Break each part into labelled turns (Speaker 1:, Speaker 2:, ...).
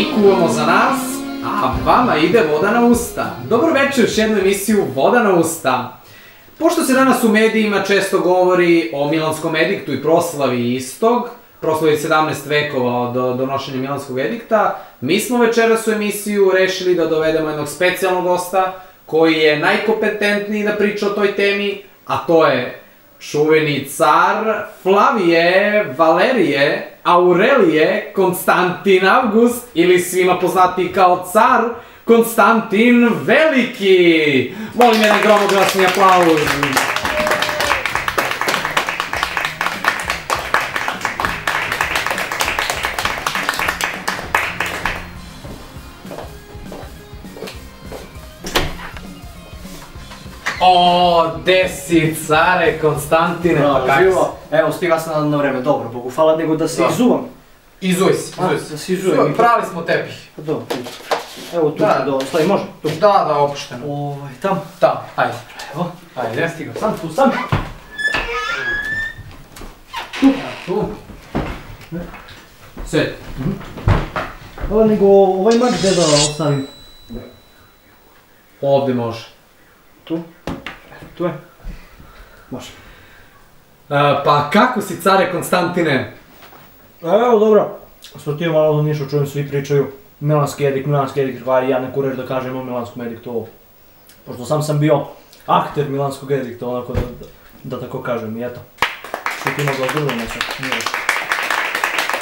Speaker 1: Mi kuvamo za nas, a vama ide voda na usta. Dobro večer, još jednu emisiju Voda na usta. Pošto se danas u medijima često govori o Milanskom ediktu i proslavi istog, proslavi 17 vekova od donošenja Milanskog edikta, mi smo večeras u emisiju rešili da dovedemo jednog specijalnog gosta koji je najkompetentniji da priča o toj temi, a to je čuveni car Flavije Valerije Aurelije Konstantin Avgust, ili svima poznatiji kao car Konstantin Veliki. Molim jedan gromoglasni aplauz. O, gde si, care Konstantine, pa kako si?
Speaker 2: Evo, stigla sam na vreme, dobro, Bogu hvala, nego da se izuvam.
Speaker 1: Izuj si, izuj si.
Speaker 2: Da se izujem.
Speaker 1: Prali smo tepih.
Speaker 2: Pa dobro, evo tu ću stavi, može?
Speaker 1: Da, opušteno.
Speaker 2: Tam?
Speaker 1: Da, hajde.
Speaker 2: Evo,
Speaker 1: Hajde.
Speaker 2: stigao sam, tu sam.
Speaker 1: Tu. Sve.
Speaker 2: Evo, nego ovaj mač gde da ostavim?
Speaker 1: Ovde može.
Speaker 2: Tu je? Može.
Speaker 1: Pa kako si, care Konstantine?
Speaker 2: Evo, dobro. Svrtio malo do Niša, čujem svi pričaju. Milanski edikt, ja ne kurer da kažem o Milanskom ediktu ovo. Pošto sam bio akter Milanskog edikta, onako da tako kažem, i eto. Što ti mogao dobro nešto, nije reći.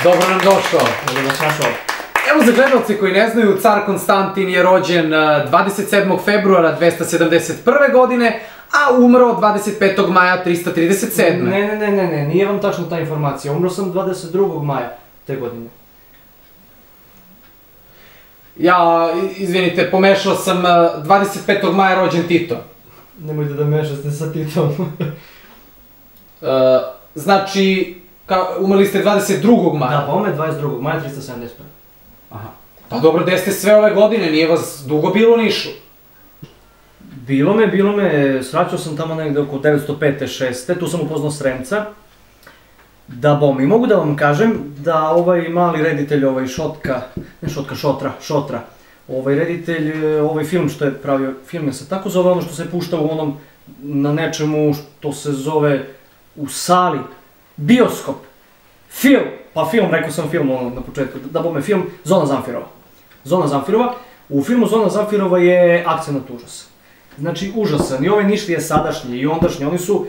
Speaker 1: Dobro nam došao.
Speaker 2: Dobro nas našao.
Speaker 1: Evo za gledalce koji ne znaju, car Konstantin je rođen 27. februara 271. godine, a umro 25. maja 337.
Speaker 2: Ne, nije vam tačno ta informacija. Umro sam 22. maja te godine.
Speaker 1: Ja, izvinite, pomešao sam 25. maja rođen Tito.
Speaker 2: Nemojte da mešate sa Titom.
Speaker 1: Znači, umrli ste 22. maja?
Speaker 2: Da, pa on je 22. maja 371.
Speaker 1: Aha. Pa dobro, gde ste sve ove godine, nije vas dugo bilo u Nišu?
Speaker 2: Bilo me, sraćao sam tamo negde oko 905-6. Tu sam upoznao Sremca. Da bom, i mogu da vam kažem da ovaj mali reditelj, Šotra, ovaj reditelj, ovaj film što je pravio, film se tako zove, ono što se pušta u onom, na nečemu što se zove u sali, bioskop, film, rekao sam film ono na početku, da bome film Zona Zamfirova. U filmu Zona Zamfirova je akcenat užasan. Znači, užasan. I ovaj Nišlije sadašnji i ondašnji, oni su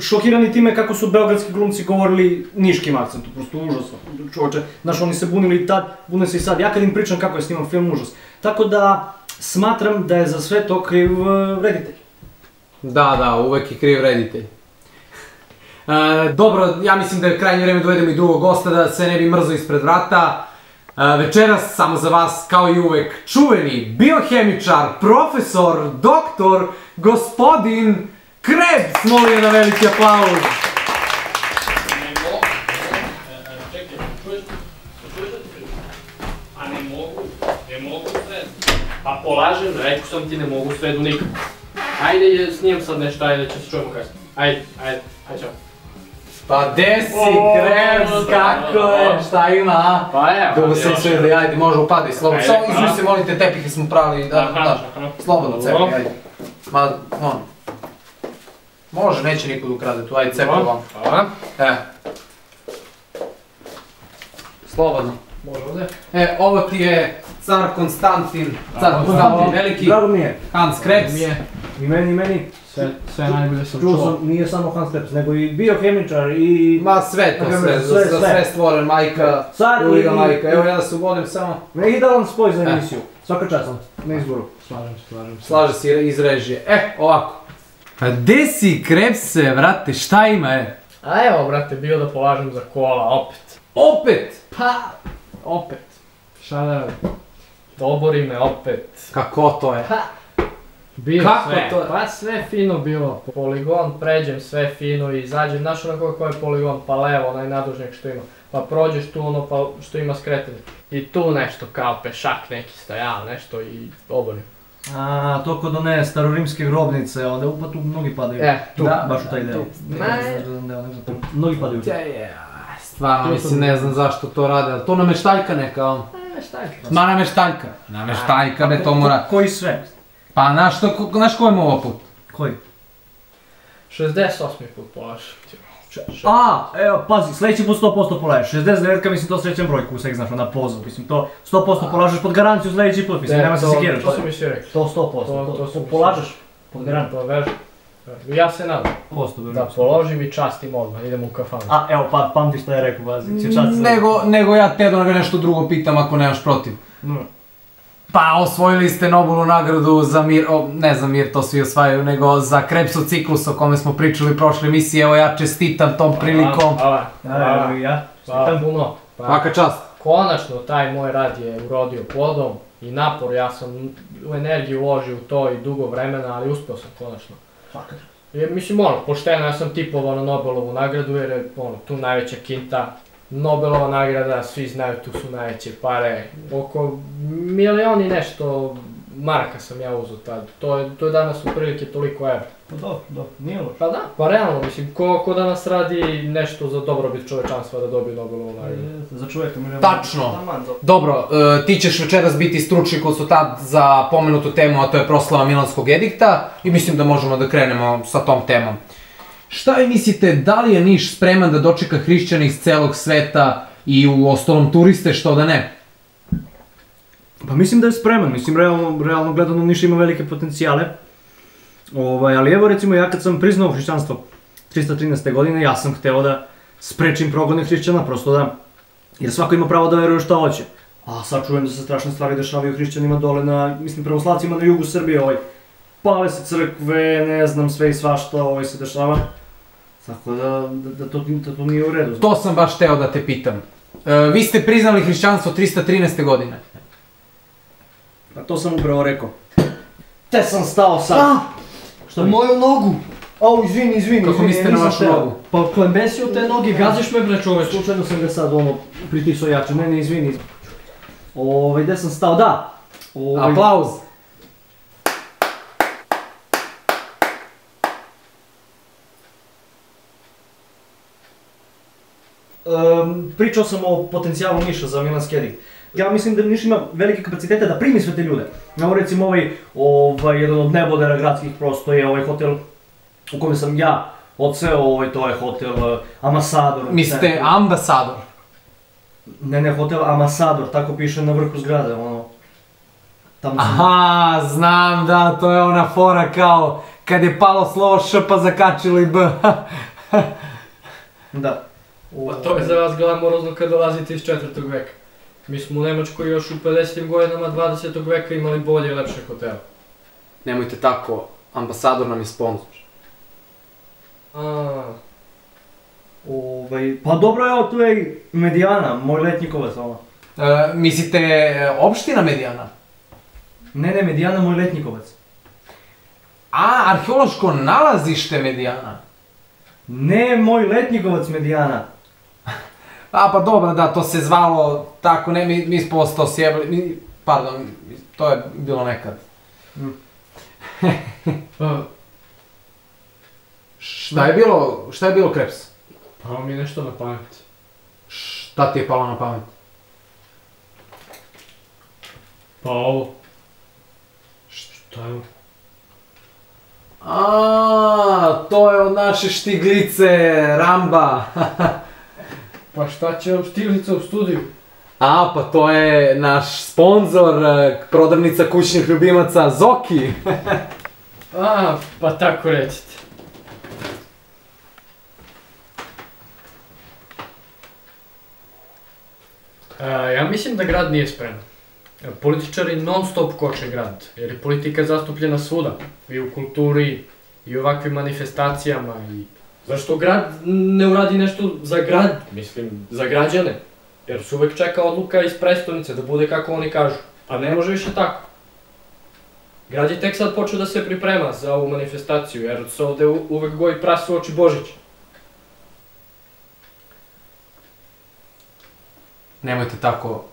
Speaker 2: šokirani time kako su beogradski glumci govorili niškim akcentom, prosto užasno, čoveče. Znaš, oni se bunili i tad, bune se i sad. Ja kad im pričam kako je sniman film, užas. Tako da, smatram da je za sve to kriv reditelj.
Speaker 1: Da, uvek je kriv reditelj. Dobro, ja mislim da je krajnje vreme dovedemo i drugog gosta da se ne bi mrzao ispred vrata. Večeras, samo za vas, kao i uvek, čuveni biohemičar, profesor, doktor, gospodin Krebs, molim jedan veliki aplauz.
Speaker 3: Čekaj, čuješ da ti pričam? A ne mogu sve. Pa polažem, rekao sam ti ne mogu sve do nikako. Ajde, snimam sad nešto, ajde, će se čujemo kasnije. Ajde, čao.
Speaker 1: Pa gde si, Krebs, kako je, šta ima, a?
Speaker 3: Pa evo.
Speaker 1: Dugo sam sve da, ajde, može upadaj, slobodno. Samo izvuj se, molite, tepihe smo pravili, da, slobodno cepi, ajde. Ma, ono. Može, neće niko da ukrade tu, ajde, cepi vam. Slobodno.
Speaker 3: Može ovde?
Speaker 1: Ovo ti je car Konstantin Veliki.
Speaker 2: Drago mi je.
Speaker 1: Hans Krebs.
Speaker 2: I meni.
Speaker 3: Sve najbolje sam
Speaker 2: Čuo sam, nije samo Hans Krebs, nego i biohemičar i...
Speaker 1: Ma sve to, sve stvoren, majka, Julija majka. Evo ja da se uvodim samo.
Speaker 2: Ne idealan spoj za emisiju. Svaka čast sam, na izboru.
Speaker 3: Slažem se.
Speaker 1: Slaže se iz režije. Ovako. Pa gde si, Krebse, vrate, šta ima,
Speaker 3: A evo, brate, bio da polažem za kola, opet.
Speaker 1: Opet?
Speaker 3: Pa, opet. Šta da radim? Dobori me opet.
Speaker 1: Kako to je?
Speaker 3: Bilo
Speaker 1: kako
Speaker 3: sve,
Speaker 1: to?
Speaker 3: Pa sve fino bilo. Poligon, pređem sve fino i izađem, znaš onako koji je poligon, pa levo, onaj nadužnjak što ima. Pa prođeš tu ono pa što ima skretanje. I tu nešto kao pešak neki stajao, nešto i oborim.
Speaker 2: A, to kod one starorimske grobnice, onda pa tu mnogi padaju.
Speaker 1: Tu.
Speaker 2: Da, baš u taj deo. Mnogi padaju.
Speaker 1: Stvarno, mislim, ne znam zašto to rade, ali to nameštaljka neka, Ma nameštaljka, ne to mora.
Speaker 2: Koji sve?
Speaker 1: Pa znaš ko je ovo put?
Speaker 2: Koji?
Speaker 3: 68. put polažem.
Speaker 2: Evo, pazi, sledeći put 100% polažeš. 69-ka, mislim, to srećan brojku, uvijek znaš, na poziv. Mislim, to 100% polažeš pod garanciju sledeći put, mislim, nema se sekiraš.
Speaker 3: To su mi svi rekli.
Speaker 2: To 100%, to polažeš pod garanciju.
Speaker 3: To vežem. Ja se nadam. Da položim i častim odmah, idemo u kafanu.
Speaker 2: Evo, pamti šta je rekao, pazi, će častiti.
Speaker 1: Nego ja te da ga nešto drugo pitam ako nemaš protiv. Pa osvojili ste Nobelovu nagradu za mir, ne za mir, to svi osvajaju, nego za Krebsov ciklus o kome smo pričali prošle emisije, evo ja čestitam tom prilikom.
Speaker 3: Hvala puno.
Speaker 1: Svaka čast.
Speaker 3: Konačno, taj moj rad je urodio plodom i napor, ja sam u energiju uložio u to i dugo vremena, ali uspeo sam konačno. Mislim, pošteno, ja sam tipovao na Nobelovu nagradu jer je tu najveća kinta. Nobelova nagrada, svi znaju, tu su najveće pare, oko milioni nešto maraka sam ja uzeo tad, to je danas u prilike toliko evra.
Speaker 2: Pa dobro, nije loš.
Speaker 3: Pa da, pa realno, mislim, ko danas radi nešto za dobrobit čovečanstva da dobije Nobelovu nagradu?
Speaker 2: Za čoveka miliona.
Speaker 1: Tačno. Dobro, ti ćeš večeras biti stručni konsultant za pomenutu temu, a to je proslava Milanskog edikta i mislim da možemo da krenemo sa tom temom. Šta vi mislite, da li je Niš spreman da dočeka hrišćane iz celog sveta i u ostalom turiste, što da ne?
Speaker 2: Pa mislim da je spreman, mislim realno gledano Niš ima velike potencijale. Ali evo recimo ja kad sam priznao hrišćanstvo 313. godine, ja sam hteo da sprečim progone hrišćana, prosto da, jer svako ima pravo da veruje šta hoće. A sad čujem da se strašne stvari dešavaju hrišćanima dole na, mislim pravoslavcima na jugu Srbije, pale se crkve, ne znam, sve i svašta se dešava. Tako da to nije u redu.
Speaker 1: To sam baš teo da te pitam. Vi ste priznali hrišćanstvo 313. godine.
Speaker 2: Pa to sam upravo rekao. Te sam stao sad.
Speaker 4: Šta mi? Moju nogu! Au, izvini.
Speaker 1: Kako mislite na vašu nogu?
Speaker 4: Pa klembesio te noge, gaziš me bre čoveč.
Speaker 2: Slučajno sam ga sad pritisao jače, ne, izvini. Gde sam stao, da.
Speaker 1: Aplauz.
Speaker 2: Pričao sam o potencijalu Niša za Milanski edikt. Ja mislim da Niš ima velike kapacitete da primi sve te ljude. Evo recimo jedan od nebodera gradskih prosto je ovaj hotel u kome sam ja odseo, to je hotel Amasador.
Speaker 1: Mislite ambasador?
Speaker 2: Ne, hotel Amasador, tako piše na vrhu zgrade,
Speaker 1: Aha, znam da, to je ona fora kao kad je palo slovo Š pa zakačili B.
Speaker 2: Da.
Speaker 3: Pa to je za vas glamurozno kad dolazite iz 4. veka. Mi smo u Nemačkoj još u 50. godinama 20. veka imali bolje i lepše hotele.
Speaker 1: Nemojte tako, ambasador nam je sponsor.
Speaker 2: Pa dobro, evo tu je i Medijana, moj letnjikovac
Speaker 1: Mislite opština Medijana?
Speaker 2: Ne, Medijana, moj letnjikovac.
Speaker 1: Arheološko nalazište Medijana?
Speaker 2: Ne, moj letnjikovac Medijana.
Speaker 1: Pa dobro, da, to se zvalo tako, ne, mi smo ostao sjebali, pardon, to je bilo nekad. Šta je bilo Krebs?
Speaker 3: Palo mi je nešto na pamet.
Speaker 1: Šta ti je palo na pamet?
Speaker 3: Pa ovo. Šta je ovo?
Speaker 1: To je od naše štiglice, Ramba.
Speaker 3: Pa šta će vam štiglica u studiju?
Speaker 1: Pa to je naš sponzor, prodavnica kućnih ljubimaca, Zoki.
Speaker 3: Pa tako recite. Ja mislim da grad nije spreman. Političari non stop koče grad, jer je politika zastupljena svuda. I u kulturi, i u ovakvim manifestacijama, i... Zašto grad ne uradi nešto za grad, mislim, za građane? Jer se uvek čeka odluka iz prestonice da bude kako oni kažu. A ne može više tako. Grad je tek sad počeo da se priprema za ovu manifestaciju, jer se ovde uvek goji prasu oči Božić.
Speaker 1: Nemojte tako,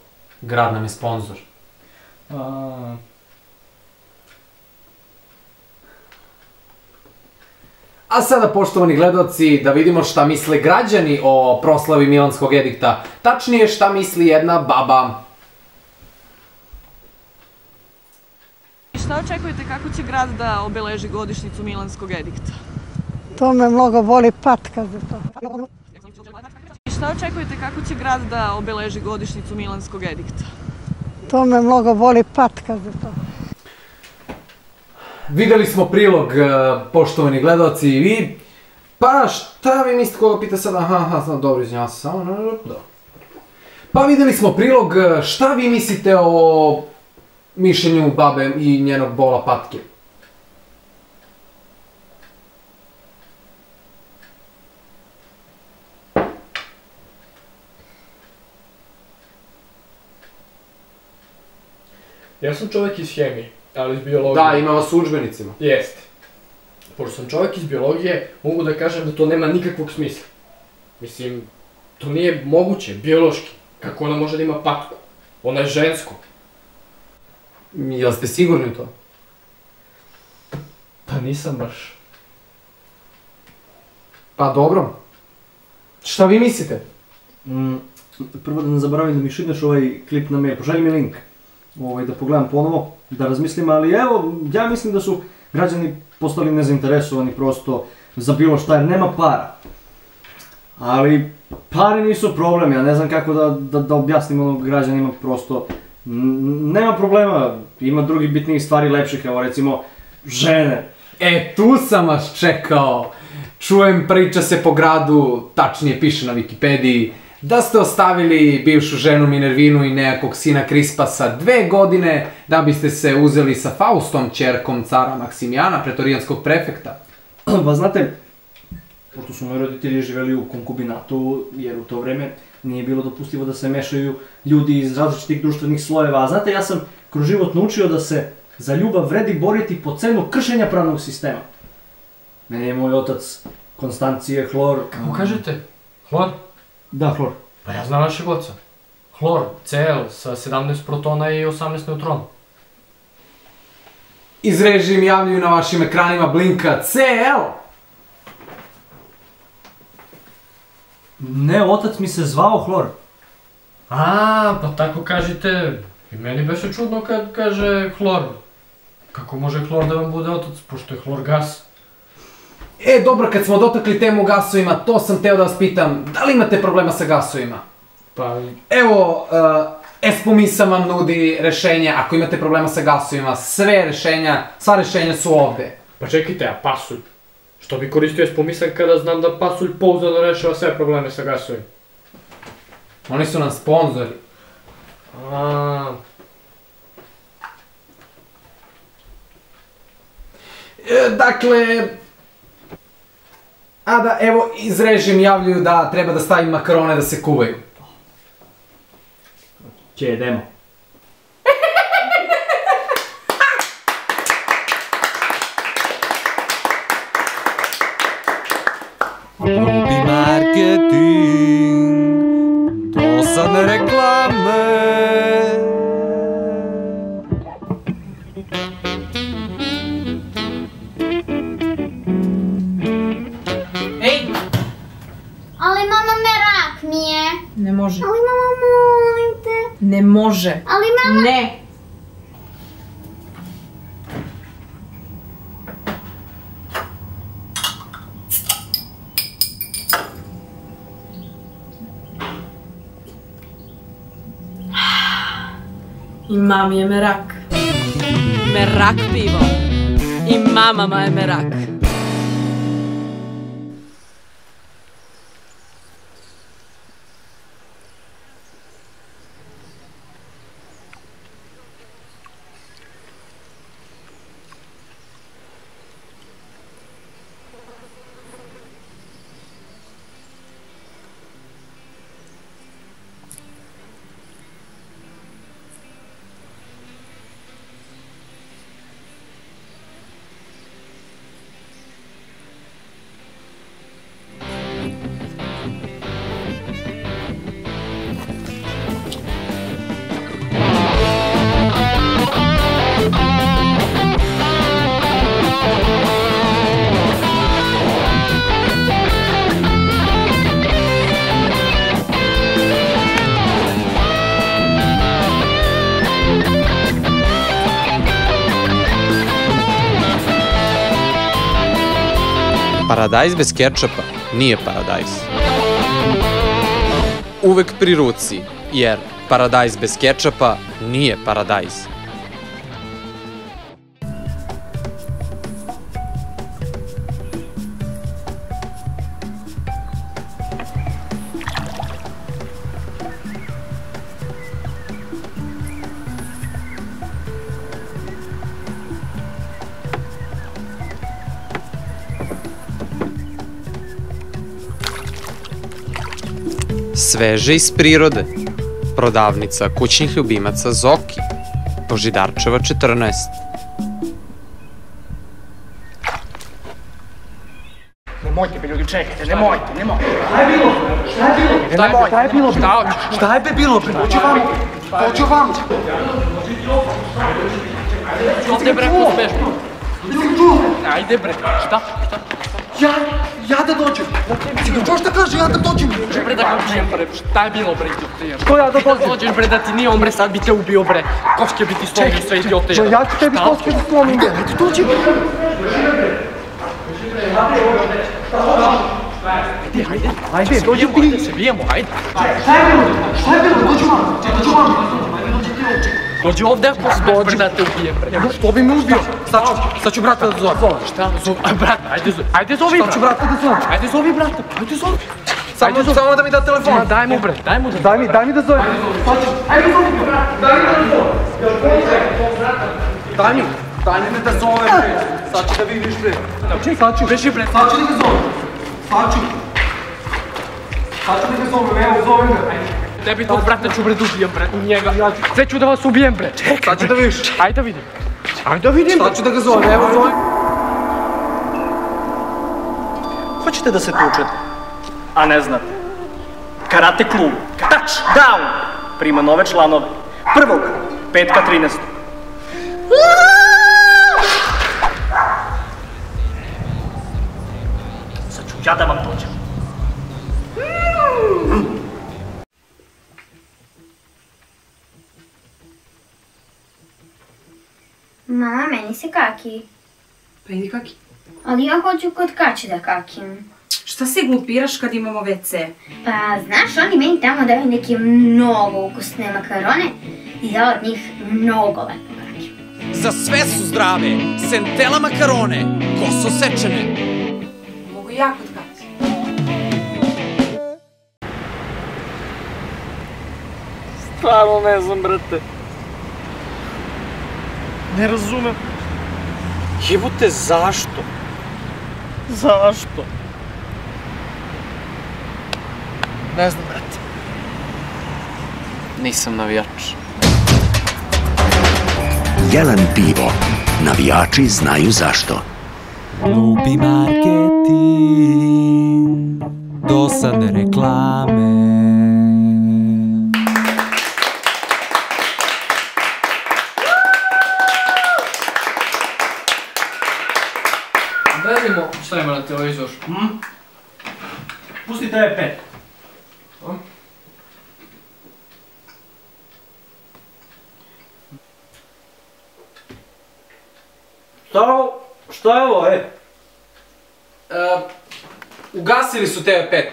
Speaker 1: grad nam je sponsor. A sada, poštovani gledalci, da vidimo šta misle građani o proslavi Milanskog edikta. Tačnije, šta misli jedna baba.
Speaker 5: Šta očekujete kako će grad da obeleži godišnjicu Milanskog edikta?
Speaker 6: To me mnogo boli patka za to.
Speaker 5: Šta očekujete kako će grad da obeleži godišnjicu Milanskog edikta?
Speaker 6: To me mnogo boli patka za to.
Speaker 1: Videli smo prilog, poštovani gledalci i vi. Pa šta vi mislite, koga pita sad? Aha, dobro, izvinjavam se samo. Dobro. Pa videli smo prilog, šta vi mislite o mišljenju babe i njenog bola patke?
Speaker 3: Ja sam čovjek iz hemije, ali iz biologije.
Speaker 1: Da, ima vas u udžbenicima.
Speaker 3: Jeste. Pošto sam čovjek iz biologije, mogu da kažem da to nema nikakvog smisla. Mislim, to nije moguće, biološki. Kako ona može da ima patku? Ona je žensko.
Speaker 1: Jel ste sigurni u to?
Speaker 3: Pa nisam baš.
Speaker 1: Pa dobro. Šta vi mislite?
Speaker 2: Prvo da ne zaboravim da mi šidneš ovaj klip na mail, pošalji mi link. Da pogledam ponovo, da razmislim, ali evo, ja mislim da su građani postali nezainteresovani prosto za bilo šta, jer nema para. Ali, pare nisu problem, ja ne znam kako da objasnim građanima, prosto, nema problema, ima drugih bitnijih stvari lepših, evo recimo, žene.
Speaker 1: Tu sam vas čekao. Čujem, priča se po gradu, tačnije piše na Wikipediji, da ste ostavili bivšu ženu Minervinu i nekakvog sina Krispasa 2 godine da biste se uzeli sa Faustom, ćerkom cara Maksimijana, pretorijanskog prefekta.
Speaker 2: Pa znate, pošto su moji roditelji živeli u konkubinatu, jer u to vreme nije bilo dopustivo da se mešaju ljudi iz različitih društvenih slojeva, a znate, ja sam kroz život naučio da se za ljubav vredi boriti po cenu kršenja pravnog sistema. Mene je moj otac Konstancije Hlor...
Speaker 3: Kako kažete? Hlor?
Speaker 2: Da, Hlor.
Speaker 3: Pa ja znam vašeg oca. Hlor, Cl sa 17 protona i 18 neutrona.
Speaker 1: Iz režim javljaju na vašim ekranima blinka CL.
Speaker 2: Ne, otac mi se zvao Hlor.
Speaker 3: Pa tako kažete. I meni beše čudno kad kaže Hlor. Kako može Hlor da vam bude otac, pošto je Hlor gas?
Speaker 1: Dobro, kad smo dotakli temu gasovima, to sam teo da vas pitam, da li imate problema sa gasovima?
Speaker 3: Pa...
Speaker 1: Evo, Espomisa vam nudi rešenje, ako imate problema sa gasovima, sva rešenja su ovde.
Speaker 3: Pa čekajte, a pasulj? Što bi koristio Espomisan kada znam da pasulj pouzdano rešava sve probleme sa gasovima?
Speaker 1: Oni su nam sponzori. Dakle... evo, iz režim javljaju da treba da stavim makarone da se kuvaju.
Speaker 2: Idemo.
Speaker 7: Grubi marketing, dosadne reklame.
Speaker 8: Ali mama, merak mi je.
Speaker 9: Ne može.
Speaker 8: Ali mama, molim te.
Speaker 9: Ne može.
Speaker 8: Ali mama...
Speaker 9: Ne. I mami je merak.
Speaker 5: Merak pivo. I mamama je merak.
Speaker 7: Paradajz bez kečapa nije paradajz. Uvek pri ruci, jer paradajz bez kečapa nije paradajz. Sveže iz prirode. Prodavnica kućnih ljubimaca Zoki. Božidarčeva 14.
Speaker 2: Nemojte be ljudi, čekajte, nemojte. Šta je bilo? Šta je bilo? Šta je be bilo? Dođu vam.
Speaker 3: Ovdje bre, uspešno. Ajde bre, šta?
Speaker 2: Ja da dođem. Čo šta kaže, ja da dođem?
Speaker 3: Bre da kažem bre, šta je bilo bre, idiote?
Speaker 2: Što ja da dođem?
Speaker 3: Dođeš bre da ti nije on bre, sad bi te ubio bre. Koške bi ti slomio sve idiote.
Speaker 2: Ja ću tebi koske da slomim. Ajde, dođi. Ajde, dođi ti.
Speaker 3: Da se bijemo, ajde.
Speaker 2: Šta je bilo? Dođu vam.
Speaker 3: Dođi ovdje ako smeš bre da te ubijem bre.
Speaker 2: Što bi me ubio? Sad ću brata da zovem.
Speaker 3: Šta? Brata, ajde zovi
Speaker 2: Sad ću brata da zovem.
Speaker 3: Ajde zovi brata, ajde zovi.
Speaker 2: Samo da mi da telefon.
Speaker 3: Daj mu bre, daj mu.
Speaker 2: Daj mi da zovem. Ajde zovi me, brate. Daj mi da zovem. Daj mi da zovem, bre. Sad ću da vidiš, bre. Sad ću.
Speaker 3: Beži bre,
Speaker 2: Sad ću da ga zovem. Sad ću da ga zovem, evo zovem ga.
Speaker 3: tebi tog brata ću bre da ubijem bre, njega. Sve ću da vas ubijem bre. Čekaj.
Speaker 2: Sad ću da vidiš.
Speaker 3: Ajde da vidim. Ajde da vidim.
Speaker 2: Sad ću da ga zovem, evo zovem. Hoćete da se tučete, a ne znate. Karate klub, Touchdown, prima nove članove. 1.5.13. Sad ću ja da vam dođem.
Speaker 8: Mama, meni se kaki.
Speaker 9: Pa idi kaki.
Speaker 8: Ali ja hoću kod kače da kakim.
Speaker 9: Šta se glupiraš kad imamo WC?
Speaker 8: Pa, znaš, oni meni tamo daju neke mnogo ukusne makarone i ja od njih mnogo lepo kakim.
Speaker 7: Za sve su zdrave, sentela makarone, koso sečene.
Speaker 9: Mogu ja kod kaki.
Speaker 2: Stvarno ne znam, brate. Ne razumem. Jebote, zašto? Zašto? Ne znam, brate. Nisam navijač.
Speaker 10: Jelen pivo. Navijači znaju zašto.
Speaker 7: Glupi marketing, dosadne reklame.
Speaker 3: Da vidimo šta ima na televizoru.
Speaker 2: Pusti TV5. Šta je ovo,
Speaker 1: Ugasili su TV5.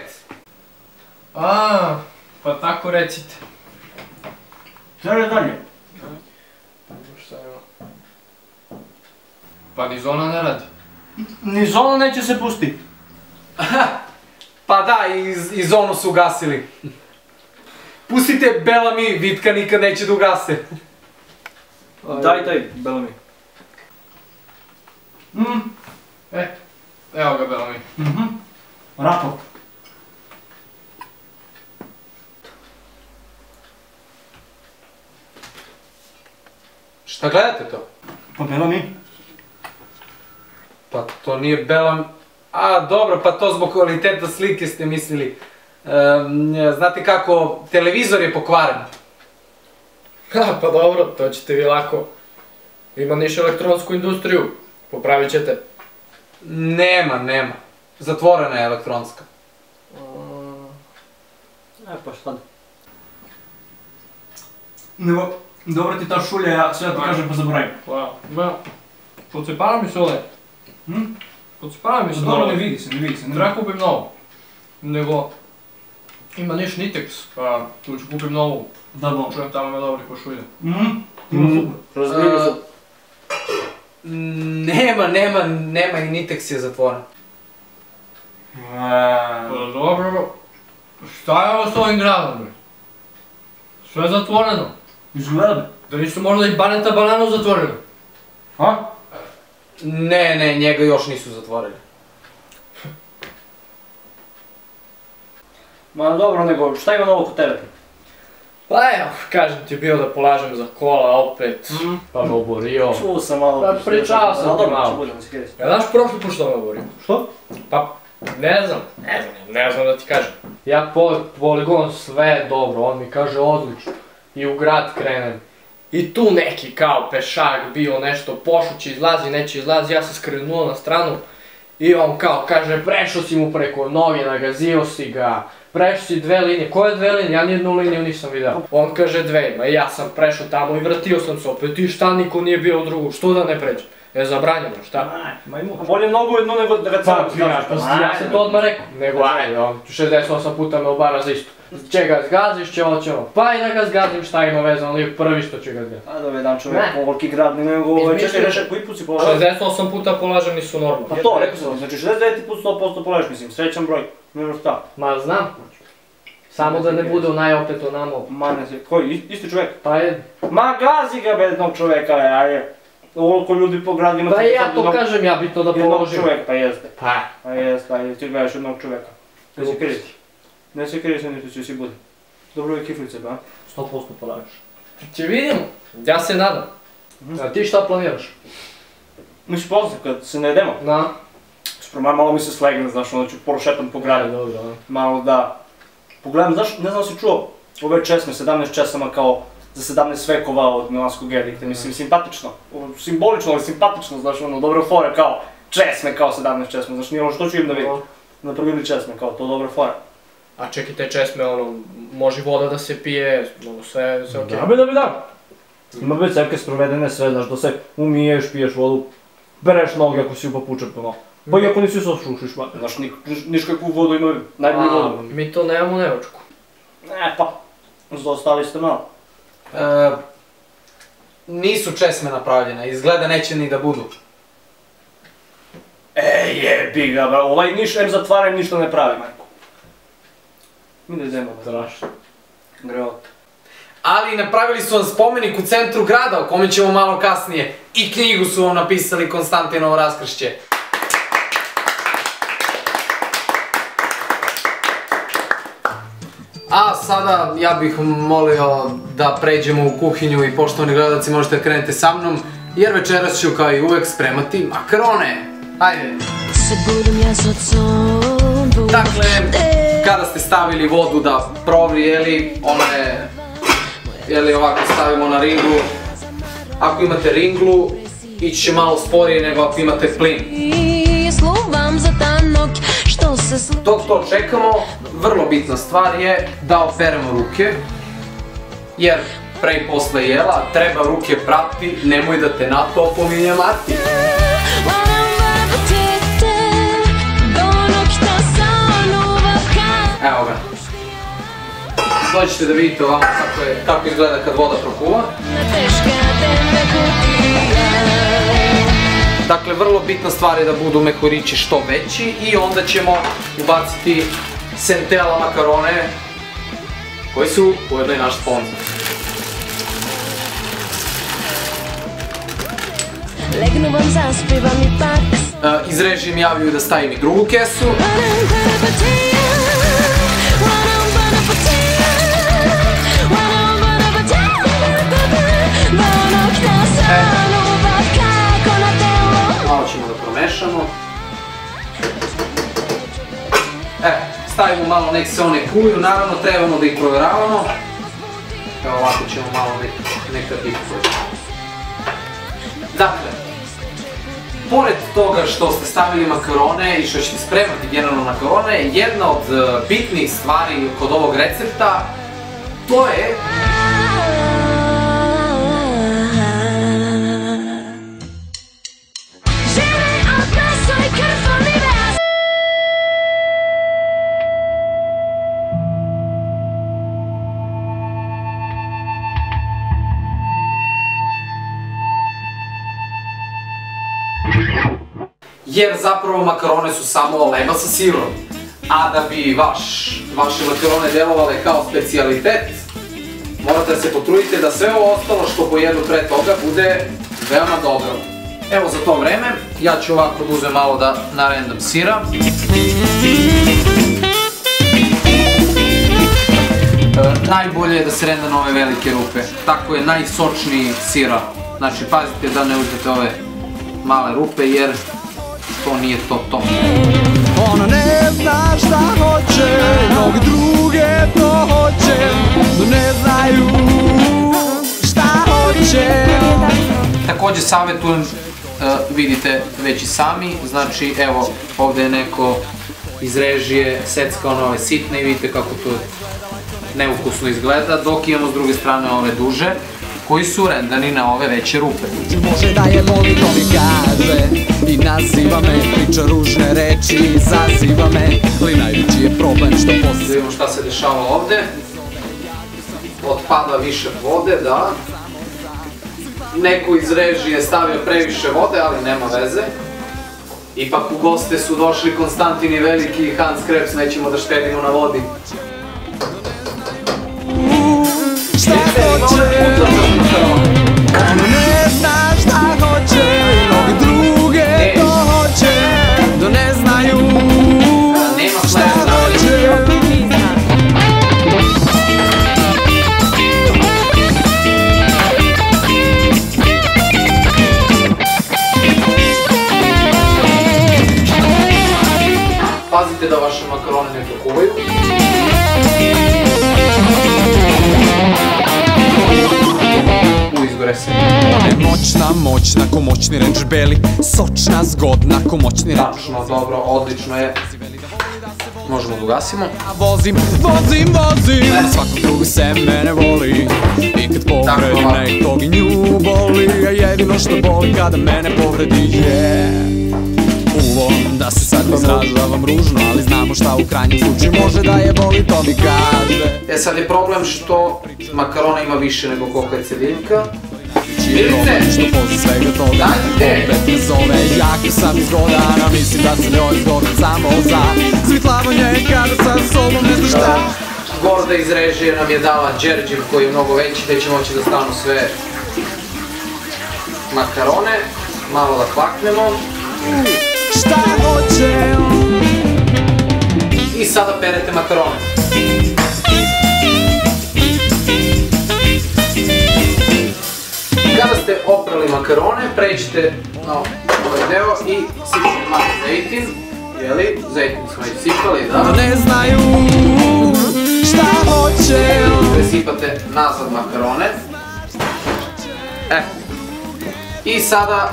Speaker 3: Pa tako recite.
Speaker 2: Šta je dalje?
Speaker 3: Šta ima? Pa ni zona ne radi.
Speaker 2: Ni zona neće se pustiti.
Speaker 1: Pa da, i zonu su ugasili. Pustite Bellamy, Vitka nikad neće da ugase.
Speaker 2: Daj, Bellamy.
Speaker 3: Evo ga Bellamy.
Speaker 2: Raport.
Speaker 1: Šta gledate to?
Speaker 2: Pa Bellamy.
Speaker 1: Pa to nije Bellamy... A, dobro, pa to zbog kvaliteta slike ste mislili. Znate kako, televizor je pokvaren.
Speaker 3: Pa dobro, to ćete vi lako. Ima niš elektronsku industriju. Popravit ćete.
Speaker 1: Nema. Zatvorena je elektronska.
Speaker 2: Pa šta da? Nego, dobro ti ta šulja, ja sve da ti kažem pa zaboravim.
Speaker 3: Podcepala mi sole. Sparam mi se
Speaker 2: Dobro,
Speaker 3: dobro.
Speaker 2: ne vidi se.
Speaker 3: Treba kupim novu. Nego, ima niš Nitex, pa tu ću kupim novu.
Speaker 2: Da, bom.
Speaker 3: Čujem tamo ima dobri košulje.
Speaker 2: Razgleda se.
Speaker 1: Nema i Nitex je zatvoren.
Speaker 3: Pa dobro, šta je ovo s ovim gradom, bre? Sve je zatvoreno.
Speaker 2: Izgleda me.
Speaker 3: Da nisu možda i Baneta Bananu zatvorili?
Speaker 2: A?
Speaker 1: Ne, njega još nisu zatvorili.
Speaker 2: Ma dobro, nego šta ima novo kod tebe?
Speaker 3: Pa evo, kažem ti bio da polažem za kola opet, pa me oborio.
Speaker 2: Čuo sam malo.
Speaker 3: Pa pričao sam ti malo. Ja znaš prošli put što me oborio?
Speaker 2: Što?
Speaker 3: Pa, ne znam da ti kažem. Ja poligon sve je dobro, on mi kaže odlično. I u grad krenem. I tu neki kao pešak bio nešto, pošući izlazi, neće izlazi, ja sam skrenuo na stranu. I on kao kaže, prešao si mu preko noge, nagazio si ga, prešao si 2 linije. Koje 2 linije? Ja nijednu liniju nisam vidio. On kaže 2, ma ja sam prešao tamo i vratio sam se opet. I šta, niko nije bio u drugu, što da ne pređem? Je zabranjeno, šta?
Speaker 2: Ma ima, bolje mnogo jedno nego da ga camo zgaziš.
Speaker 3: Ja sam to odmah rekao. Nego ajde, 68 puta me obara za isto. Će ga zgaziš, će hoćemo. Pa i da ga zgazim, šta ima vezano, lijep prvi što će ga zgaziti.
Speaker 2: A da jedan čovjek ovoliki grad, nego čekaj reče koji put si polažao?
Speaker 3: 68 puta polažem nisu normalno.
Speaker 2: Pa to, rekao sam, znači 69 put 100% polažeš, mislim, srećan broj, nema šta.
Speaker 3: Ma znam. Samo da ne bude onaj opet onamo.
Speaker 2: Ma ne znam, koji, isti čovjek?
Speaker 3: Pa je.
Speaker 2: Ma gazi ga bez jednog čovjeka, ajde. Ovoliko ljudi po gradu ima...
Speaker 3: Pa ja to kažem, ja bi to da položim.
Speaker 2: Jednog čovjeka, pa jeste.
Speaker 3: Pa
Speaker 2: jeste, ajde, ti gledaš jednog čovjeka. Ne se kriti. Ne se kriti, niti će si bude. Dobro je kiflice, ba? 100% polažeš.
Speaker 3: Će vidimo, ja se nadam. A ti šta planiraš?
Speaker 2: Misliš poslije, kad se ne idemo?
Speaker 3: Na?
Speaker 2: Malo mi se slegne, znaš, onda ću prošetam po gradu.
Speaker 3: Dobro.
Speaker 2: Malo da... Pogledam, znaš, ne znam si čuo ove česme, 17 česama kao za 17 vekova od Milanskog edikta, mislim, simpatično. Simbolično, ali simpatično, znaš, ono, dobra fora, kao česme, kao 17 česme, znaš, nije ono što ću im da vidim. Napravili česme, kao to dobra fora.
Speaker 3: A čekaj, te česme, ono, može voda da se pije, ono, sve okej.
Speaker 2: Da. Ima već cevke sprovedene sve, znaš, da se umiješ, piješ vodu, bereš noge ako si upapučen po nogu. Pa i ako nisi se osušiš, mate, znaš, niš kakvu vodu imaju, najbolju vodu.
Speaker 3: Mi to nemamo u Nevačku.
Speaker 2: Pa, zaostali ste malo.
Speaker 1: Nisu česme napravljene, izgleda neće ni da budu.
Speaker 2: Jebi ga, bro, ovaj Niš em zatvara im ništa ne pravi, majko. Mi da idemo,
Speaker 3: strašno.
Speaker 2: Greot.
Speaker 1: Ali napravili su vam spomenik u centru grada, o kome ćemo malo kasnije. I knjigu su vam napisali Konstantinovo raskršće. A sada ja bih molio da pređemo u kuhinju i poštovani gledalci možete da krenete sa mnom, jer večeras ću kao i uvek spremati makarone. Hajde! Dakle, kada ste stavili vodu da provri, ona ovako stavimo na ringlu. Ako imate ringlu, ići će malo sporije nego ako imate plin. Dok to čekamo, vrlo bitna stvar je da operemo ruke, jer pre i posle jela treba ruke prati, nemoj da te na to opominje mati. Evo ga. Dođite da vidite ovamo kako izgleda kad voda prokuva. Dakle, vrlo bitna stvar je da budu mehurići što veći i onda ćemo ubaciti Centella makarone, koji su ujedno i naš sponsor. Iz režije mi javljaju da stavim i drugu kesu. Malo ćemo da promešamo. Stavimo malo, nek se one kuju, naravno trebamo da ih provjeravamo. Evo ovako ćemo malo nekad ih kuju. Dakle, pored toga što ste stavili makarone i što ćete spremati generalno makarone, jedna od bitnih stvari kod ovog recepta, to je jer zapravo makarone su samo leba sa sirom. A da bi vaše makarone delovale kao specijalitet, morate da se potrudite da sve ovo ostalo što pojedu pre toga bude veoma dobro. Evo za to vreme, ja ću ovako da uzem malo da narendam sira. Najbolje je da se renda na ove velike rupe, tako je najsočniji sira. Znači pazite da ne uzmete ove male rupe jer to nije to.
Speaker 11: Ona ne zna šta hoće, mnogi druge to hoće, no ne znaju šta hoće.
Speaker 1: Takođe savjetujem, vidite već i sami, znači evo ovde je neko iz režije seckao na ove sitne i vidite kako to neukusno izgleda, dok imamo s druge strane ove duže koji su rendani na ove veće rupe.
Speaker 11: Može da je boli, to mi kaže, i naziva me, priča ružne reči, izaziva me, ali najveći je problem što posle...
Speaker 1: Vidimo šta se dešava ovde. Otpada više vode, da. Neko iz režije stavio previše vode, ali nema veze. Ipak u goste su došli Konstantin i Veliki i Hans Krebs, nećemo da štedimo na vodi.
Speaker 11: Šta hoće? Ona ne zna šta hoće, mnogi druge to hoće, da ne znaju šta hoće.
Speaker 1: Pazite da vaše makarone ne prokuvaju. Izgore se.
Speaker 11: Ona je moćna, ko moćni rendž beli, sočna, zgodna, ko moćni rendž.
Speaker 1: Tačno, dobro, odlično je. Možemo da ugasimo.
Speaker 11: Vozim, svako drugo se mene voli, i kad povredim nekog i nju boli, a jedino što boli kada mene povredi je uvo, da se sad izražavam ružno, ali znamo šta u krajnjem slučaju može da je boli, to mi kaže.
Speaker 1: Sad je problem što makarona ima više nego koliko je cediljka.
Speaker 11: Milice! Što posle svega toga, opet me zove, jako sam izgodan, a mislim da se njoj zgodan samo za svitlavanje kada sa sobom ne znaš šta.
Speaker 1: Gorda iz režije nam je dala džerđev koji je mnogo veći, gde će moći da stanu sve makarone. Malo da kvaknemo.
Speaker 11: Šta hoće?
Speaker 1: I sada perete makarone. Kada ste oprali makarone, pređite na ovaj deo i sipite malo zejtin. Jeli? Zejtin smo već sipali, da?
Speaker 11: Ne znaju šta hoće.
Speaker 1: Presipate nazad makarone. I sada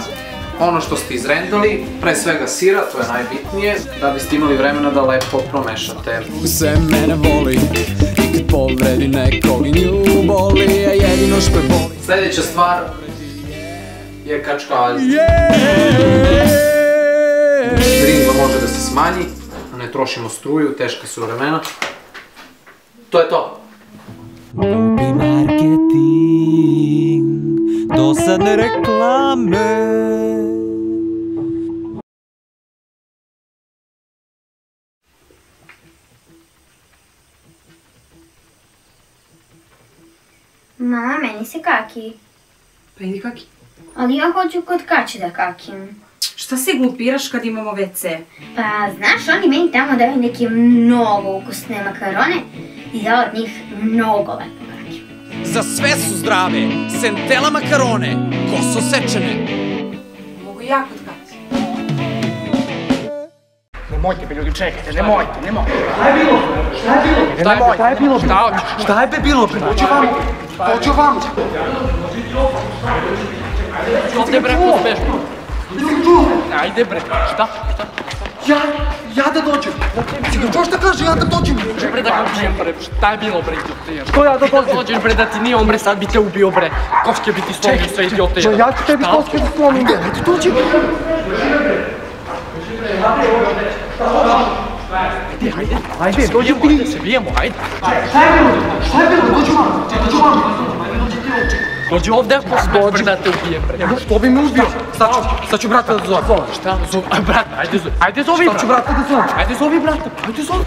Speaker 1: ono što ste izrendali, pre svega sira, to je najbitnije, da biste imali vremena da lepo promešate.
Speaker 11: Se mene voli, i kad povredi nekog i nju boli, a jedino što je boli.
Speaker 1: Sljedeća stvar je kačkalj. Gringo može da se smanji, ne trošimo struju, teška su vremena. To je to.
Speaker 11: Glupi marketing, dosadne reklame.
Speaker 8: Mama, meni se kaki.
Speaker 9: Pa idi kaki.
Speaker 8: Ali ja hoću kod kače da kakim.
Speaker 9: Šta se glupiraš kad imamo WC?
Speaker 8: Pa, znaš, oni meni tamo daju neke mnogo ukusne makarone i ja od njih mnogo lepo kakim.
Speaker 11: Za sve su zdrave, sentela makarone, koso sečene.
Speaker 9: Mogu ja kod kače.
Speaker 2: Nemojte be ljudi, čekajte, nemojte. Šta je bilo? Šta je bilo? Šta je be bilo? Dođu vam.
Speaker 3: Ovdje bre, uspešno. Ajde bre, šta?
Speaker 2: Ja da dođem. Čo šta kaže, ja da dođem?
Speaker 3: Bre da kažem bre, šta je bilo bre?
Speaker 2: Što ja da dođem?
Speaker 3: Da dođeš bre da ti nije on bre, sad bi te ubio bre. Koske bi ti slomio sve idiote.
Speaker 2: Ja ću tebi koske da slomim. Ajde dođem. Ajde, dođem ti.
Speaker 3: Da se bijemo, ajde.
Speaker 2: Šta je bilo? Dođu vam.
Speaker 3: Dođi ovdje ako smeš da te ubijem, bre.
Speaker 2: Što bi me ubio? Sad ću brata da zovem.
Speaker 3: Šta? Brate, ajde zovi,
Speaker 2: Šta ću brata da zovem?
Speaker 3: Ajde zovi, brate, ajde zovi.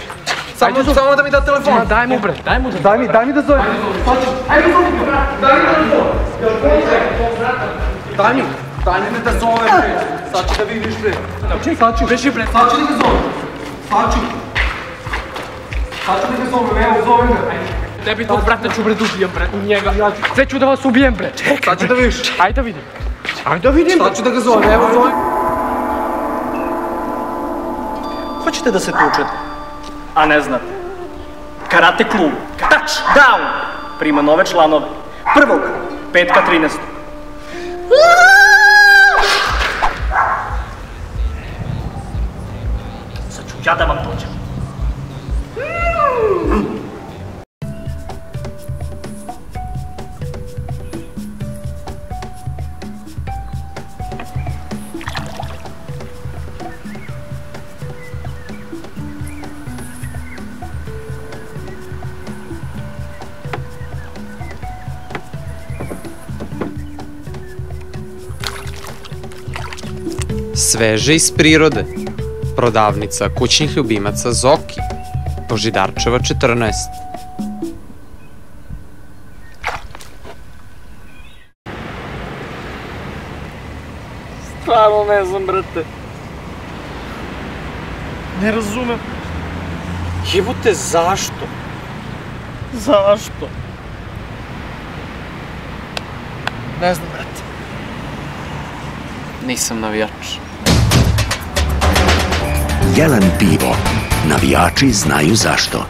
Speaker 2: Samo da mi da telefon.
Speaker 3: Daj mu, bre, daj mu.
Speaker 2: Daj mi da zovem.
Speaker 3: Ajde zovi, brate, daj mi da zovem.
Speaker 2: Daj mi da zovem, bre. Sad ću da vidiš, bre.
Speaker 3: Beži, bre.
Speaker 2: Sad ću da ga zovem. Sad ću da ga zovem, evo zovem ga.
Speaker 3: Tebi tog brata ću, bre, da ubijem, bre, njega. Sve ću da vas ubijem, bre. Čekaj,
Speaker 2: sad ću da vidiš.
Speaker 3: Ajde da vidim. Ajde da vidim.
Speaker 2: Sad ću da ga zovem, evo zovem. Hoćete da se tučete, a ne znate. Karate klub, touchdown, prima nove članove. 1.5.13. Sad ću ja da vam dođem.
Speaker 7: Sveže iz prirode. Prodavnica kućnih ljubimaca Zoki. Božidarčeva 14.
Speaker 2: Stvarno ne znam, brate. Ne razumem. Jebote, zašto? Zašto? Ne znam, brate. Nisam navijač.
Speaker 10: Jelen pivo. Navijači znaju zašto.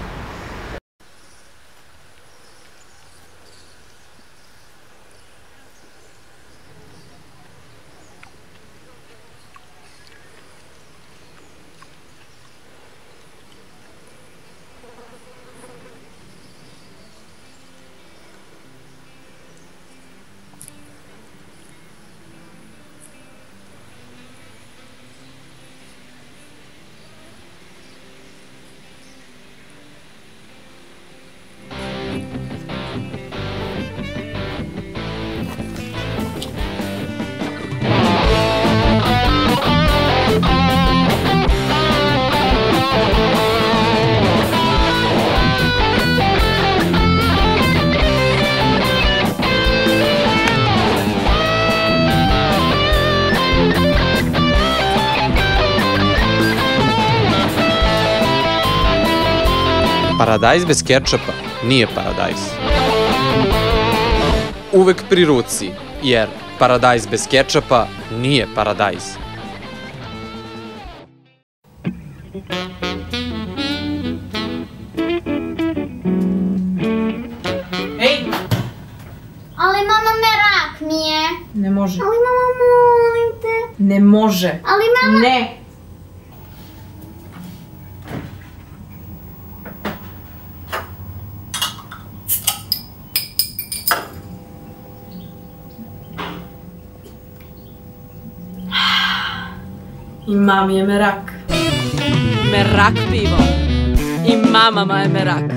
Speaker 7: Paradajz bez kečapa nije paradajz. Uvek pri ruci, jer paradajz bez kečapa nije paradajz.
Speaker 9: Ej!
Speaker 8: Ali mama, merak mi je.
Speaker 9: Ne može.
Speaker 8: Ali mama, molim te.
Speaker 9: Ne može.
Speaker 8: Ali mama...
Speaker 9: Ne. I mami je merak.
Speaker 5: Merak pivo. I mamama je merak.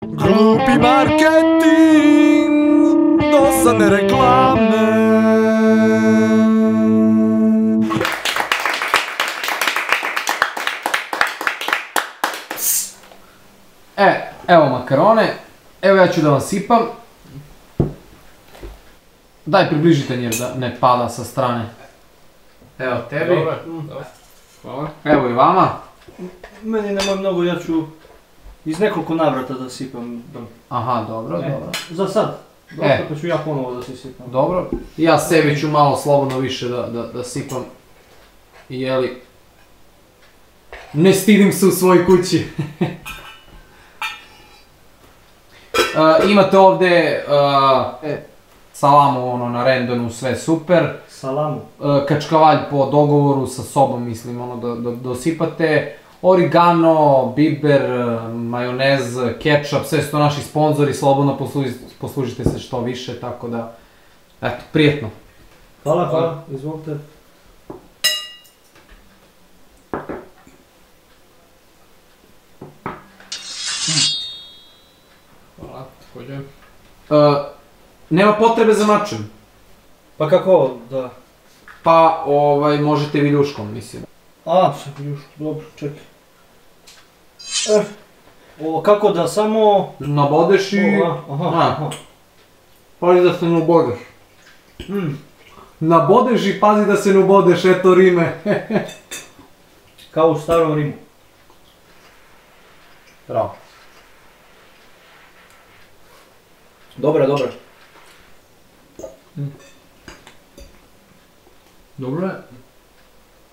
Speaker 11: Glupi marketing, dosadne reklame.
Speaker 1: Evo makarone, evo ja ću da vam sipam. Daj približite njer da ne pada sa strane. Evo tebi.
Speaker 3: Dobro. Hvala.
Speaker 1: Evo i vama.
Speaker 2: Meni nemoj mnogo, ja ću iz nekoliko navrata da sipam.
Speaker 1: Aha, dobro.
Speaker 2: Za sad. Dosta pa ću ja ponovo da se sipam.
Speaker 1: Dobro. Ja sebi ću malo slobodno više da sipam. Jeli... Ne stidim se u svojoj kući. Imate ovde salamu na rendonu, sve super.
Speaker 2: Salamu?
Speaker 1: Kačkavalj po dogovoru sa sobom, mislim, da dosipate. Origano, biber, majonez, kečap, sve su to naši sponzori, slobodno poslužite se što više, tako da, eto, prijetno.
Speaker 2: Hvala, izvolite.
Speaker 3: Hvala, također.
Speaker 1: Nema potrebe za mačem.
Speaker 2: Pa kako, da?
Speaker 1: Pa, možete viljuškom, mislim.
Speaker 2: Sa viljuškom, dobro, čekaj. Kako da samo...
Speaker 1: Nabodeš i...
Speaker 2: Aha.
Speaker 1: Pazi da se ne ubodeš. Nabodeš i pazi da se ne ubodeš, eto rime.
Speaker 2: Kao u starom Rimu.
Speaker 1: Bravo.
Speaker 2: Dobra.
Speaker 3: Dobro je.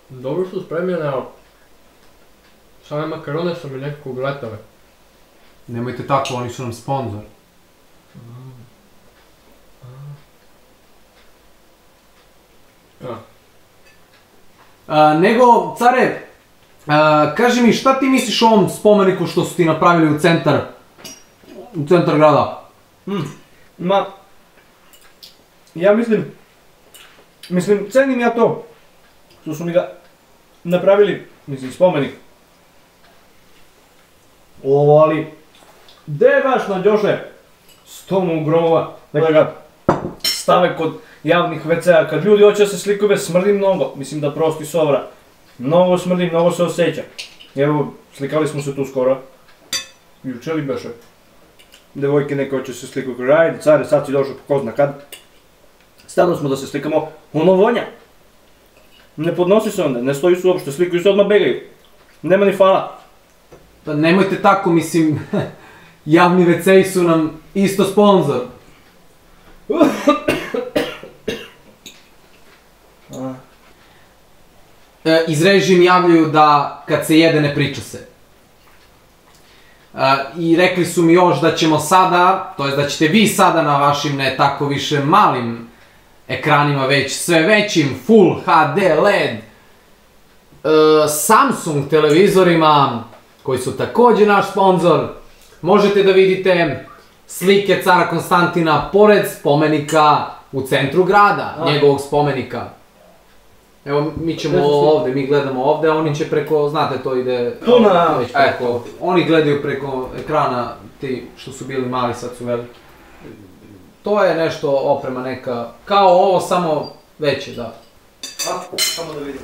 Speaker 3: Dobro su spremljene, ali... Same makarone su mi nekako gletave.
Speaker 1: Nemojte tako, oni su nam sponzor. Nego, care, kaži mi, šta ti misliš o ovom spomeniku što su ti napravili u centar grada?
Speaker 2: Ja mislim, cenim ja to, što su mi ga napravili, spomenik. Ali, gde je baš nađoše 100 gromova, neka ga stave kod javnih WC-a, kad ljudi hoće da se slikove, smrdi mnogo, mislim da prosti sovra. Mnogo smrdi, mnogo se osjeća. Evo, slikali smo se tu skoro. Juče li beše? Devojke neka hoće se slikati, ajde care, sad si došao po ko zna kad. Stavno smo da se slikamo, ono vonja. Ne podnosi se onda, ne stoji su uopšte, slikaju se odmah begaju. Nema ni fala.
Speaker 1: Pa nemojte tako, mislim, javni WC-i su nam isto sponzor. Iz režim javljaju da kad se jede ne priča se. I rekli su mi još da ćemo sada, to je da ćete vi sada na vašim ne tako više malim ekranima, već sve većim Full HD LED Samsung televizorima, koji su također naš sponzor, možete da vidite slike cara Konstantina pored spomenika u centru grada, njegovog spomenika. Evo, mi ćemo ovde, mi gledamo ovde, a oni će preko, znate, to ide...
Speaker 2: Tu na...
Speaker 1: Oni gledaju preko ekrana, ti što su bili mali, sad su veliki. To je nešto oprema neka, kao ovo, samo veće, da.
Speaker 2: Samo da vidim.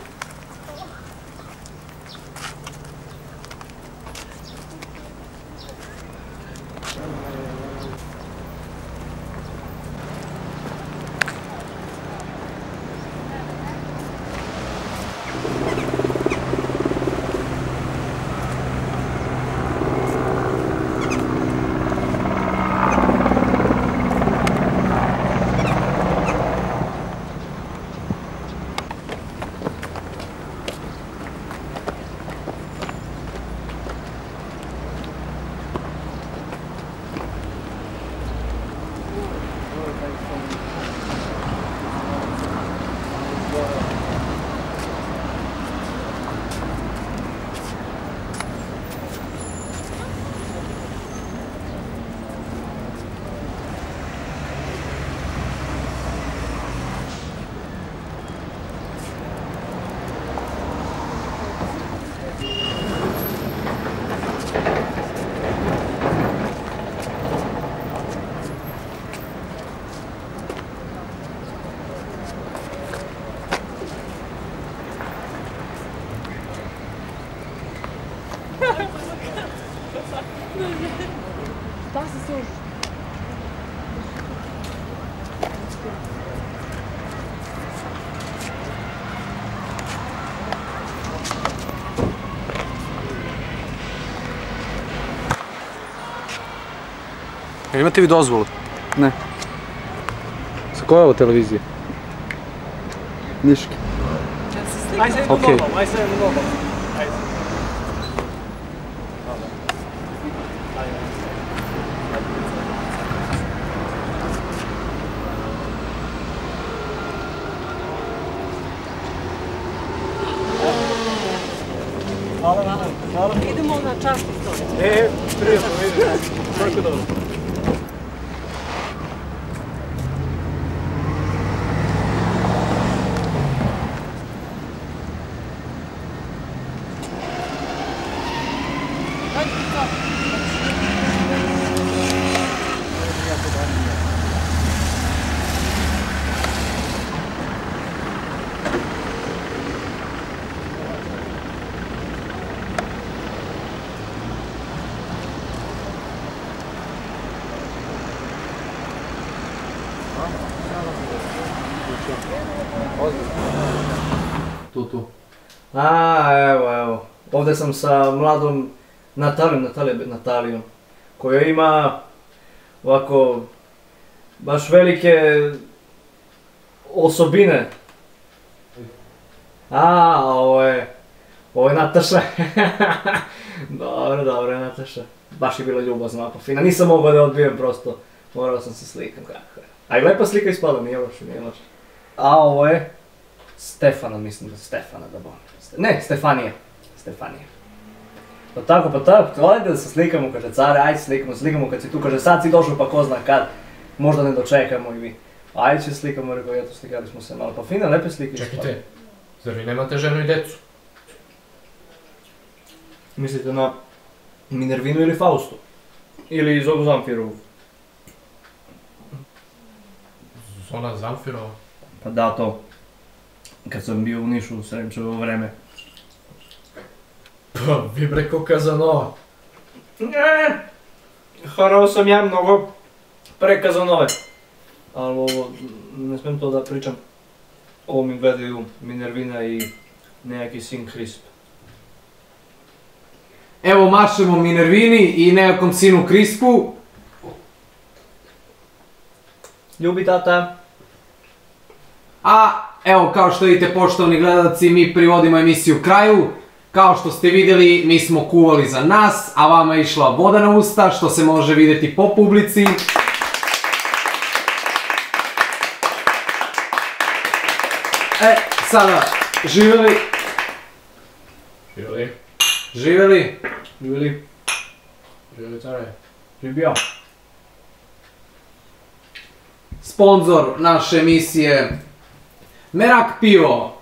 Speaker 5: Da se služi.
Speaker 7: Imate vi dozvolu?
Speaker 12: Ne.
Speaker 7: Sa koje je ovo televizije?
Speaker 12: Niški.
Speaker 2: Aj se
Speaker 7: Okej.
Speaker 2: aj se normalno. Ajde. Hvala.
Speaker 5: Idemo na čaški stolicu.
Speaker 2: Prijatno, vidim. Tako dobro.
Speaker 1: Tu.
Speaker 2: Evo. Ovdje sam sa mladom Natalijom, koja ima ovako baš velike osobine. Ovo je Nataša. Dobro, Nataša. Baš je bila ljubazna, ovako fina. Nisam mogao da odbijem prosto. Morao sam se slikam. A i lepa slika ispada, nije loše. A ovo je Stefana, mislim da Stefana da bom. Ne, Stefanija. Pa tako, ajde da se slikamo, kaže care, ajde slikamo kad si tu, kaže sad si došao pa ko zna kad, možda ne dočekamo i vi. Ajde se slikamo, rekao, eto slikali smo se malo, pa fine, lepe slike ispada.
Speaker 3: Čekajte, zar vi nemate ženu i decu?
Speaker 2: Mislite na Minervinu ili Faustu? Ili Zogu Zamfirovu?
Speaker 3: Zona Zamfirova?
Speaker 2: Pa da, to. Kad sam bio u Nišu u Sremčevo vreme.
Speaker 3: Pa, vi bre ko Kazanova.
Speaker 2: Ne, harao sam ja mnogo pre Kazanove. Ali ovo, ne smijem to da pričam. Ovo mi gledaju Minervina i nejaki sin Krisp.
Speaker 1: Evo mašemo Minervini i nejakom sinu Krispu.
Speaker 2: Ljubi tata.
Speaker 1: A evo kao što vidite poštovani gledalci, mi privodimo emisiju kraju. Kao što ste vidjeli, mi smo kuvali za nas, a vama je išla voda na usta, što se može vidjeti po publici. Sada, živjeli? Živjeli care?
Speaker 2: Živio.
Speaker 1: Sponzor naše emisije Merak pivo.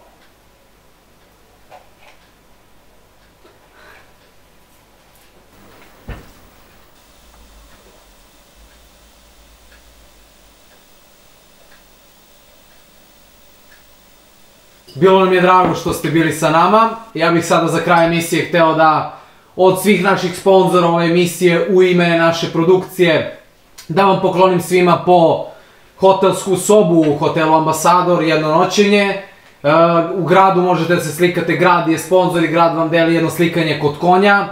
Speaker 1: Bilo nam je drago što ste bili sa nama. Ja bih sada za kraj emisije hteo da od svih naših sponzora ove emisije u ime naše produkcije da vam poklonim svima po hotelsku sobu u hotelu Ambasador, jedno noćenje. U gradu možete da se slikate, grad je sponzor i grad vam deli jedno slikanje kod konja.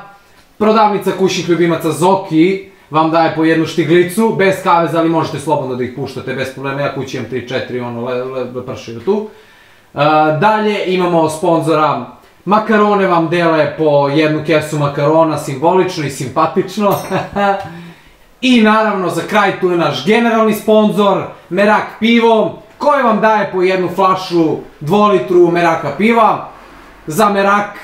Speaker 1: Prodavnica kućnih ljubimaca Zoki vam daje po jednu štiglicu, bez kaveza, ali možete slobodno da ih puštate bez problema. Ja kući imam 3-4, ono, pršaju tu. Dalje imamo sponzora, makarone vam dele po jednu kesu makarona, simbolično i simpatično. I naravno za kraj tu je naš generalni sponzor, Merak pivo, koje vam daje po jednu flašu 2 litru Meraka piva. Za Merak,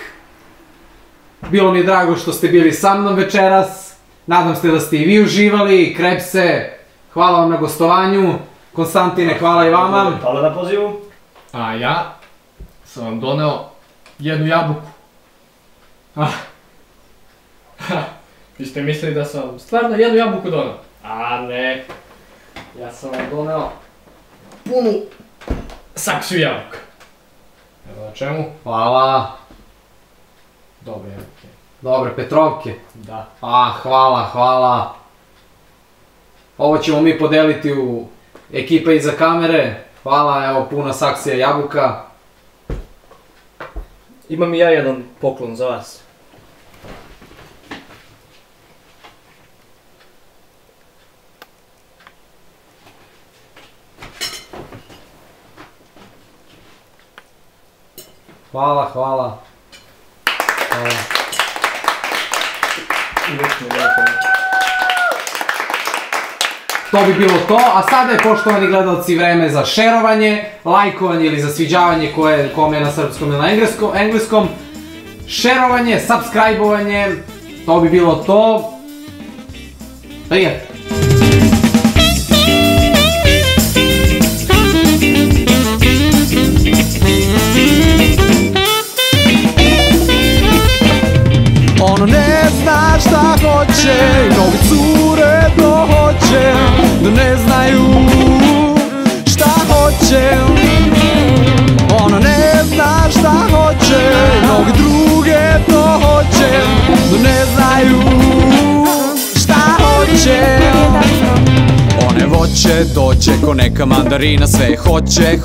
Speaker 1: bilo mi je drago što ste bili sa mnom večeras, nadam se da ste i vi uživali. Krepse, hvala vam na gostovanju, Konstantine, hvala i vama.
Speaker 2: Hvala na pozivu.
Speaker 3: A ja sam vam doneo jednu jabuku. Vi ste mislili da sam stvarno jednu jabuku doneo? A ne, ja sam vam doneo punu saksiju jabuka. Evo na čemu?
Speaker 1: Hvala.
Speaker 3: Dobre jabuke.
Speaker 1: Dobre, Petrovke.
Speaker 3: Da.
Speaker 1: Hvala. Ovo ćemo mi podeliti u ekipa iza kamere. Hvala, evo puna saksija jabuka.
Speaker 2: Imam i ja jedan poklon za vas.
Speaker 1: Hvala. To bi bilo to, a sada je, poštovani gledalci, vreme za šerovanje, lajkovanje ili za sviđavanje kome je na srpskom ili na engleskom. Šerovanje, subscribe-ovanje, to bi bilo to. Prijatno!
Speaker 11: Ono ne zna šta hoće, mnogi cure to hoće, da ne znaju šta hoće. Ono ne zna šta hoće, mnogi druge to hoće, da ne znaju šta hoće. One hoće, doće ko neka mandarina. Sve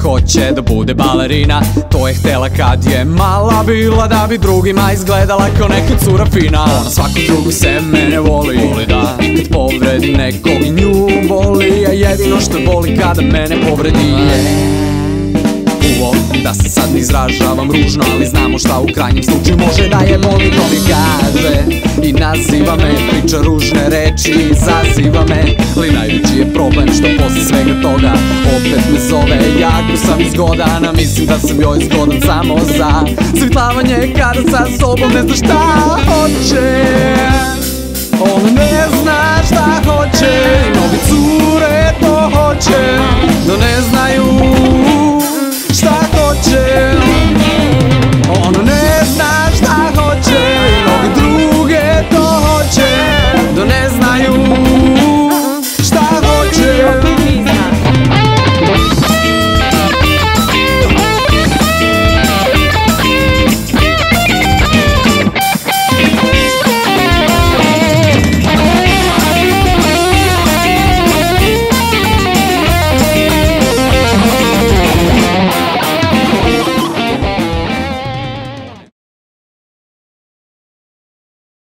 Speaker 11: hoće da bude balerina. To je htela kad je mala bila, da bi drugima izgledala kao neka cura fina. Ona svaku drugu sem mene voli, i kad povredim nekog i nju boli. A jedino što boli kada mene povredi je da se sad ne izražavam ružno, ali znamo šta u krajnjem slučaju može da je boli. To mi kaže i naziva me, priča ružne reči, zaziva me. Ali najveći je problem što posle svega toga opet me zove. Jako sam izgodan, a mislim da sam joj zgodan samo za svitlavanje kada sa sobom ne zna šta hoće. Ona ne zna šta hoće i mnogi cure to hoće, no ne znaju